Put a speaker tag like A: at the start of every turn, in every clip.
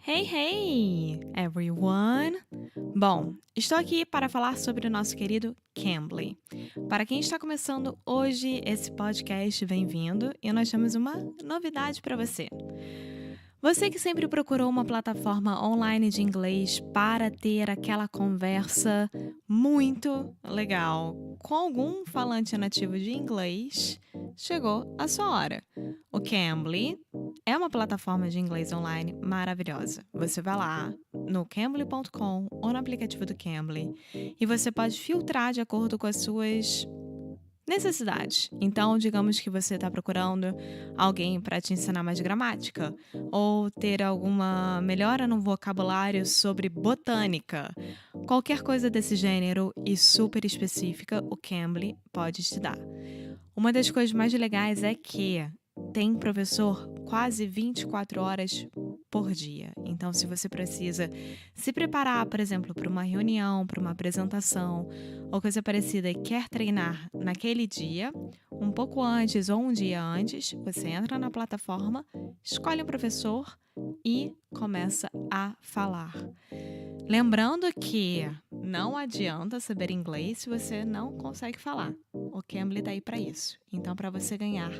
A: Hey, hey, everyone! Bom, estou aqui para falar sobre o nosso querido Cambly. Para quem está começando hoje esse podcast, bem-vindo e nós temos uma novidade para você. Você que sempre procurou uma plataforma online de inglês para ter aquela conversa muito legal com algum falante nativo de inglês, chegou a sua hora. O Cambly é uma plataforma de inglês online maravilhosa. Você vai lá no cambly.com ou no aplicativo do Cambly e você pode filtrar de acordo com as suas necessidades. Então, digamos que você está procurando alguém para te ensinar mais gramática ou ter alguma melhora no vocabulário sobre botânica. Qualquer coisa desse gênero e super específica, o Cambly pode te dar. Uma das coisas mais legais é que tem professor quase 24 horas por dia. Então, se você precisa se preparar, por exemplo, para uma reunião, para uma apresentação ou coisa parecida e quer treinar naquele dia, um pouco antes ou um dia antes, você entra na plataforma, escolhe um professor e começa a falar. Lembrando que não adianta saber inglês se você não consegue falar. O Cambly tá aí para isso. Então, para você ganhar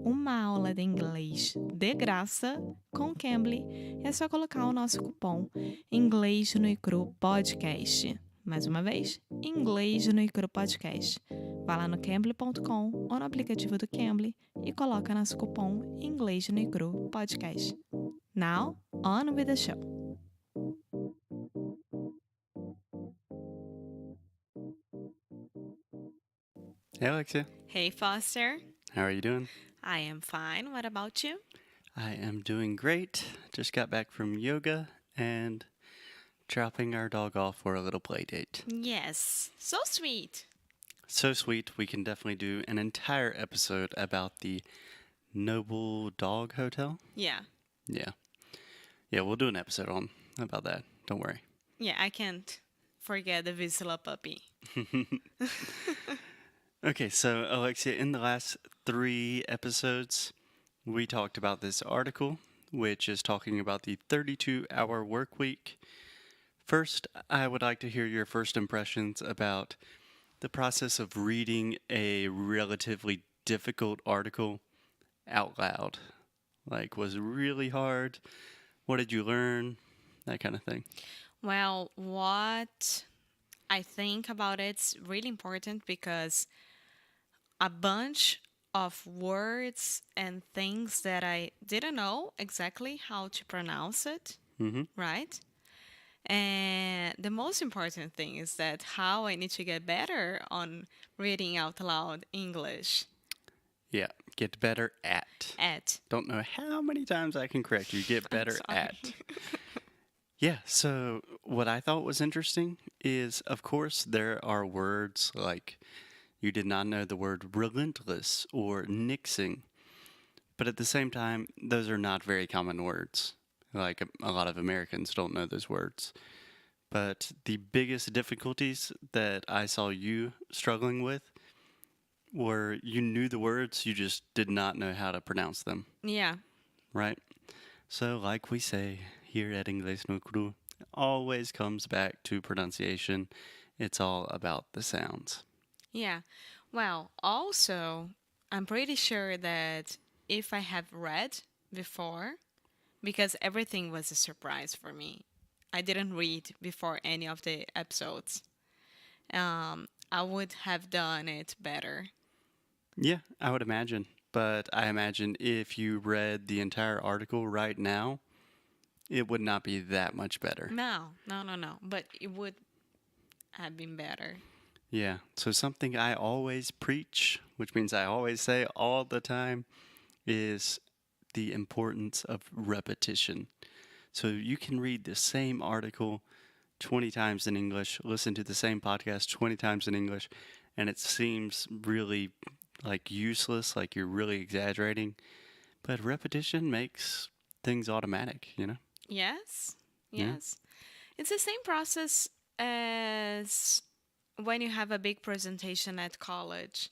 A: uma aula de inglês de graça com o Cambly, é só colocar o nosso cupom Inglês no Icru Podcast. Mais uma vez, Inglês no Icru Podcast. Vá lá no cambly.com ou no aplicativo do Cambly e coloca nosso cupom Inglês no Icru Podcast. Now, on with the show.
B: Hey, Alexia.
A: Hey, Foster.
B: How are you doing?
A: I am fine. What about you?
B: I am doing great. Just got back from yoga and dropping our dog off for a little play date.
A: Yes, so sweet.
B: So sweet, we can definitely do an entire episode about the Noble Dog Hotel.
A: Yeah.
B: Yeah. Yeah, we'll do an episode on about that. Don't worry.
A: Yeah, I can't forget the Vizsla puppy.
B: Okay, so Alexia, in the last 3 episodes, we talked about this article, which is talking about the 32-hour work week. First, I would like to hear your first impressions about the process of reading a relatively difficult article out loud. Like, was it really hard? What did you learn? That kind of thing.
A: Well, what I think about it's really important because a bunch of words and things that I didn't know exactly how to pronounce it,
B: Mm-hmm.
A: right? And the most important thing is that how I need to get better on reading out loud English.
B: Yeah, get better at.
A: At.
B: Don't know how many times I can correct you. Get better
A: sorry.
B: at. Yeah, so what I thought was interesting is, of course, there are words like you did not know the word relentless or nixing. But at the same time, those are not very common words. Like a lot of Americans don't know those words. But the biggest difficulties that I saw you struggling with were you knew the words, you just did not know how to pronounce them,
A: Yeah.
B: right? So, like we say here at Inglés no Cru, always comes back to pronunciation. It's all about the sounds.
A: Yeah. Well, also, I'm pretty sure that if I have read before, because everything was a surprise for me, I didn't read before any of the episodes. I would have done it better.
B: Yeah, I would imagine. But I imagine if you read the entire article right now, it would not be that much better.
A: No. But it would have been better.
B: Yeah, so something I always preach, which means I always say all the time, is the importance of repetition. So you can read the same article 20 times in English, listen to the same podcast 20 times in English, and it seems really like useless, like you're really exaggerating. But repetition makes things automatic, you know?
A: Yes.
B: Yeah.
A: Yes. It's the same process as when you have a big presentation at college.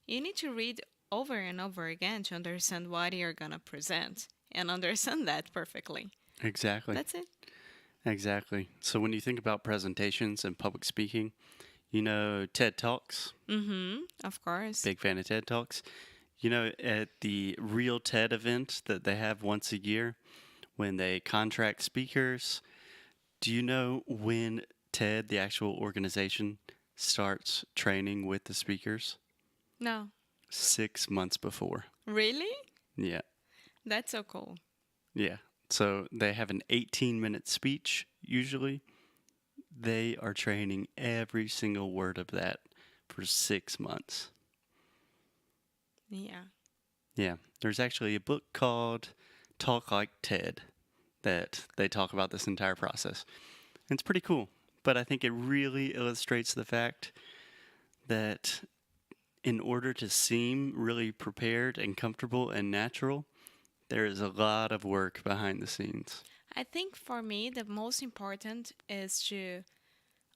A: You need to read over and over again to understand what you're going to present and understand that perfectly.
B: Exactly.
A: That's it.
B: Exactly. So when you think about presentations and public speaking, you know TED Talks.
A: Mm-hmm. Of course.
B: Big fan of TED Talks. You know, at the Real TED event that they have once a year when they contract speakers, do you know when TED, the actual organization, starts training with the speakers?
A: No.
B: 6 months before.
A: Really?
B: Yeah.
A: That's so cool.
B: Yeah. So they have an 18-minute speech usually. They are training every single word of that for 6 months.
A: Yeah.
B: Yeah. There's actually a book called Talk Like TED that they talk about this entire process. And it's pretty cool. But I think it really illustrates the fact that in order to seem really prepared and comfortable and natural, there is a lot of work behind the scenes.
A: I think for me, the most important is to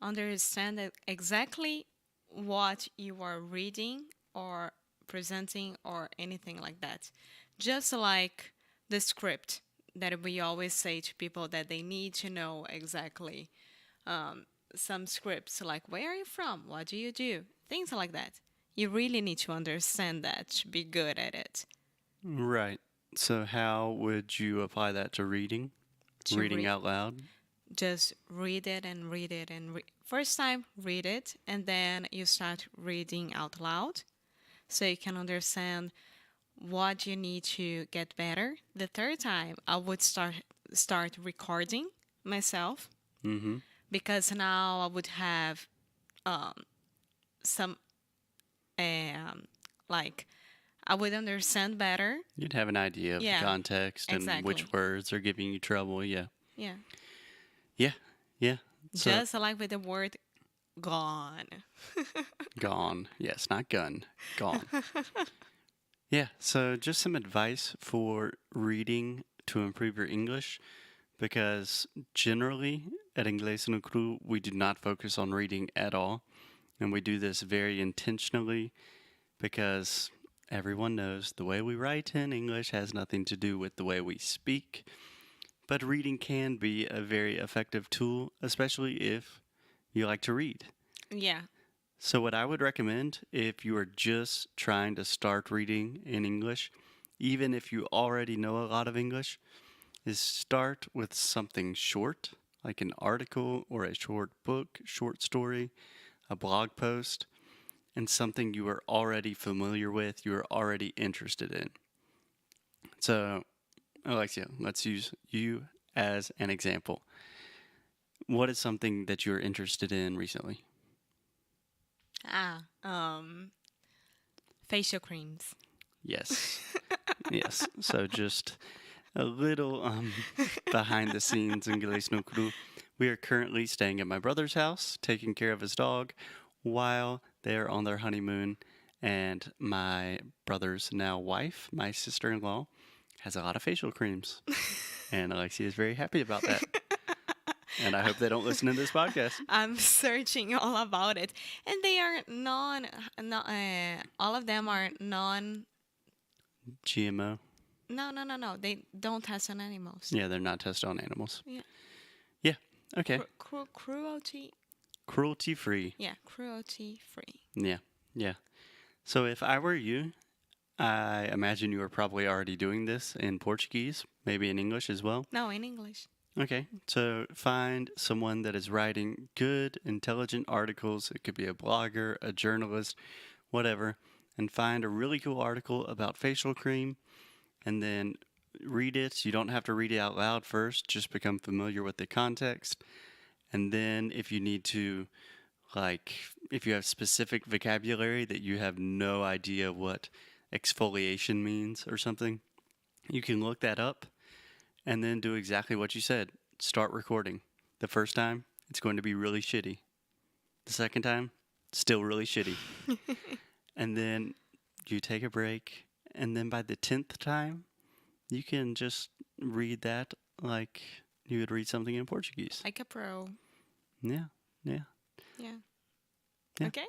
A: understand exactly what you are reading or presenting or anything like that. Just like the script that we always say to people that they need to know exactly some scripts like where are you from? What do you do? Things like that. You really need to understand that to be good at it.
B: Right. So, how would you apply that to reading?
A: To
B: Reading
A: read,
B: out loud?
A: just read it and read it and first time read it and then you start reading out loud so you can understand what you need to get better. The third time I would start recording myself
B: Mm hmm.
A: because now I would have some like I would understand better.
B: You'd have an idea of the
A: Yeah,
B: context and
A: exactly.
B: which words are giving you trouble. Yeah.
A: Yeah.
B: Yeah. Yeah. So,
A: Just like with the word gone.
B: gone. Yes, not gun. Gone. Yeah. So, just some advice for reading to improve your English because generally at Inglés no Cru, we do not focus on reading at all. And we do this very intentionally because everyone knows the way we write in English has nothing to do with the way we speak. But reading can be a very effective tool, especially if you like to read.
A: Yeah.
B: So, what I would recommend if you are just trying to start reading in English, even if you already know a lot of English, is start with something short, like an article or a short book, short story, a blog post, and something you are already familiar with, you are already interested in. So, Alexia, let's use you as an example. What is something that you're interested in recently?
A: Ah, facial creams.
B: Yes. Yes. So just a little behind the scenes in Inglés no Cru. We are currently staying at my brother's house, taking care of his dog, while they are on their honeymoon. And my brother's now wife, my sister-in-law, has a lot of facial creams. And Alexia is very happy about that. And I hope they don't listen to this podcast.
A: I'm searching all about it, and they are all of them are non.
B: GMO.
A: No. They don't test on animals.
B: Yeah, they're not tested on animals.
A: Yeah.
B: Yeah. Okay.
A: Cruelty.
B: Cruelty free.
A: Yeah, cruelty free.
B: Yeah. Yeah. So if I were you, I imagine you are probably already doing this in Portuguese, maybe in English as well.
A: No, in English.
B: Okay. So find someone that is writing good, intelligent articles. It could be a blogger, a journalist, whatever. And find a really cool article about facial cream and then read it. You don't have to read it out loud first, just become familiar with the context. And then if you need to, like, if you have specific vocabulary that you have no idea what exfoliation means or something, you can look that up and then do exactly what you said. Start recording. The first time, it's going to be really shitty. The second time, still really shitty. And then you take a break, and then by the 10th time, you can just read that like you would read something in Portuguese.
A: Like a pro.
B: Yeah, yeah.
A: Yeah.
B: Yeah.
A: Okay.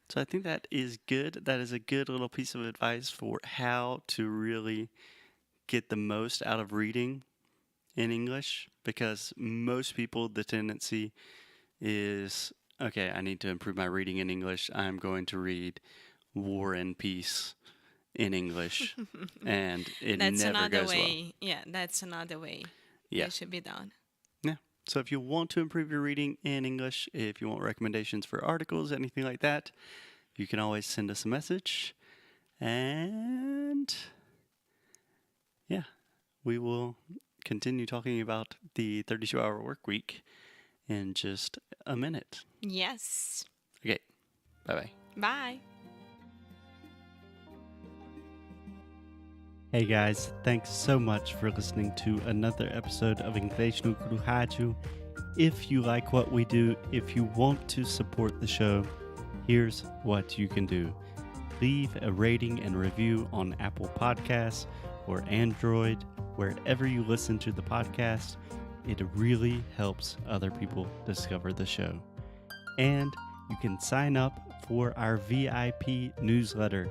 B: So I think that is good. That is a good little piece of advice for how to really get the most out of reading in English because most people, the tendency is, okay, I need to improve my reading in English. I'm going to read War and Peace in English, and it
A: That's
B: never
A: another
B: goes well.
A: way. Yeah, that's another way
B: Yeah.
A: that should be done.
B: Yeah. So if you want to improve your reading in English, if you want recommendations for articles, anything like that, you can always send us a message. And yeah, we will continue talking about the 32-hour work week in just a minute.
A: Yes.
B: Okay. Bye-bye.
A: Bye.
B: Hey guys, thanks so much for listening to another episode of Inglês no Rádio. If you like what we do, if you want to support the show, here's what you can do. Leave a rating and review on Apple Podcasts or Android, wherever you listen to the podcast. It really helps other people discover the show. And you can sign up for our VIP newsletter.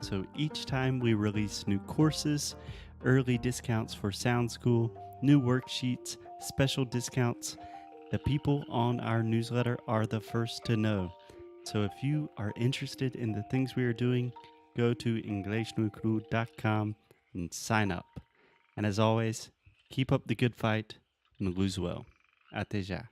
B: So each time we release new courses, early discounts for Sound School, new worksheets, special discounts, the people on our newsletter are the first to know. So if you are interested in the things we are doing, go to inglesnucru.com and sign up. And as always, keep up the good fight and lose well. Até já.